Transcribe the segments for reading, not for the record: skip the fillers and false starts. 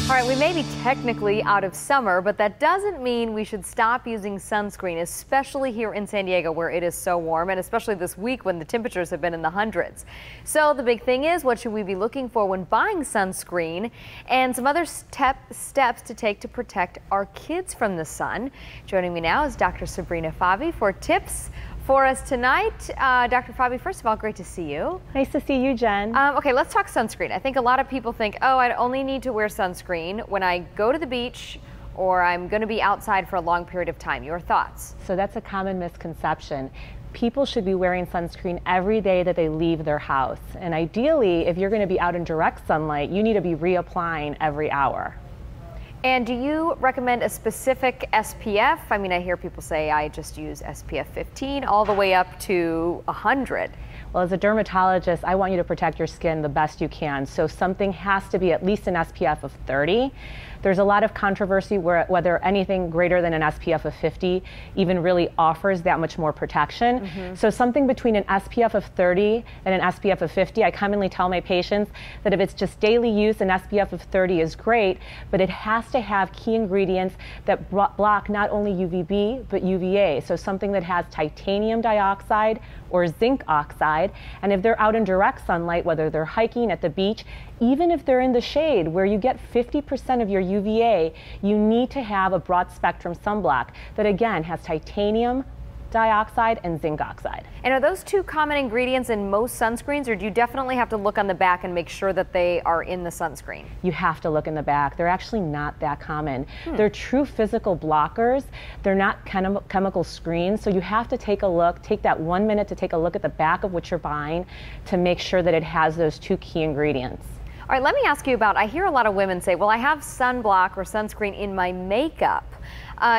All right, we may be technically out of summer, but that doesn't mean we should stop using sunscreen, especially here in San Diego where it is so warm, and especially this week when the temperatures have been in the hundreds. So the big thing is, what should we be looking for when buying sunscreen, and some other steps to take to protect our kids from the sun. Joining me now is Dr. Sabrina Fabi for tips for us tonight. Dr. Fabi, first of all, great to see you. Nice to see you, Jen. Okay, let's talk sunscreen. I think a lot of people think, oh, I only need to wear sunscreen when I go to the beach or I'm going to be outside for a long period of time. Your thoughts? So that's a common misconception. People should be wearing sunscreen every day that they leave their house. And ideally, if you're going to be out in direct sunlight, you need to be reapplying every hour. And do you recommend a specific SPF? I mean, I hear people say I just use SPF 15 all the way up to 100. Well, as a dermatologist, I want you to protect your skin the best you can. So something has to be at least an SPF of 30. There's a lot of controversy whether anything greater than an SPF of 50 even really offers that much more protection. So something between an SPF of 30 and an SPF of 50, I commonly tell my patients that if it's just daily use, an SPF of 30 is great, but it has to have key ingredients that block not only UVB, but UVA. So something that has titanium dioxide or zinc oxide. And if they're out in direct sunlight, whether they're hiking at the beach, even if they're in the shade where you get 50% of your UVA, you need to have a broad spectrum sunblock that again has titanium dioxide and zinc oxide. And are those two common ingredients in most sunscreens, or do you definitely have to look on the back and make sure that they are in the sunscreen? You have to look in the back. They're actually not that common. They're true physical blockers. They're not chemical screens. So you have to take a look, take that 1 minute to take a look at the back of what you're buying to make sure that it has those two key ingredients. All right, let me ask you about, I hear a lot of women say, well, I have sunblock or sunscreen in my makeup.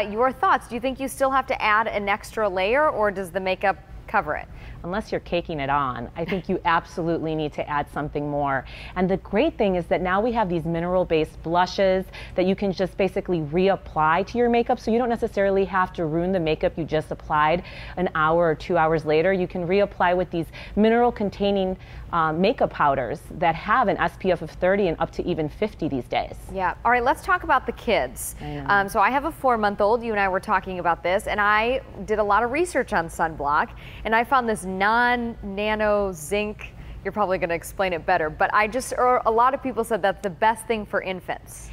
Your thoughts, do you think you still have to add an extra layer, or does the makeup cover it? Unless you're caking it on, I think you absolutely need to add something more. And the great thing is that now we have these mineral-based blushes that you can just basically reapply to your makeup, so you don't necessarily have to ruin the makeup you just applied an hour or 2 hours later. You can reapply with these mineral-containing makeup powders that have an SPF of 30 and up to even 50 these days. Yeah. All right, let's talk about the kids. So I have a 4-month-old. You and I were talking about this, and I did a lot of research on sunblock, and I found this non-nano zinc. You're probably going to explain it better, but a lot of people said that's the best thing for infants.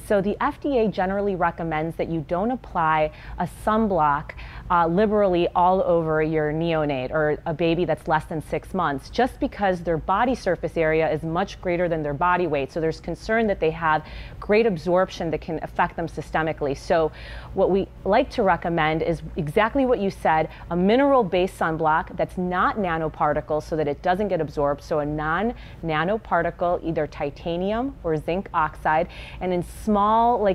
So the FDA generally recommends that you don't apply a sunblock liberally all over your neonate or a baby that's less than 6 months, just because their body surface area is much greater than their body weight. So there's concern that they have great absorption that can affect them systemically. So what we like to recommend is exactly what you said, a mineral-based sunblock that's not nanoparticles so that it doesn't get absorbed. So a non-nanoparticle, either titanium or zinc oxide, and in small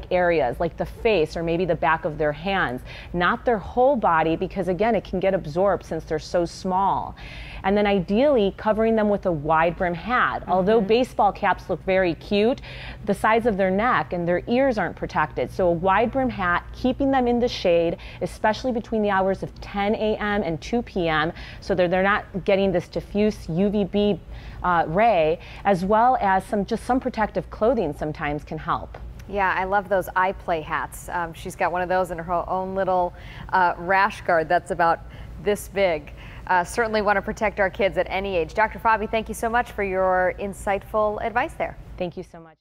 areas like the face or maybe the back of their hands, not their whole body, because again, it can get absorbed since they're so small. And then ideally covering them with a wide brim hat. Although baseball caps look very cute, the sides of their neck and their ears aren't protected. So a wide brim hat, keeping them in the shade, especially between the hours of 10 a.m. and 2 p.m. so that they're not getting this diffuse UVB ray, as well as some protective clothing sometimes can help. Yeah, I love those eye play hats. She's got one of those in her own little rash guard that's about this big. Certainly want to protect our kids at any age. Dr. Fabi, thank you so much for your insightful advice there. Thank you so much.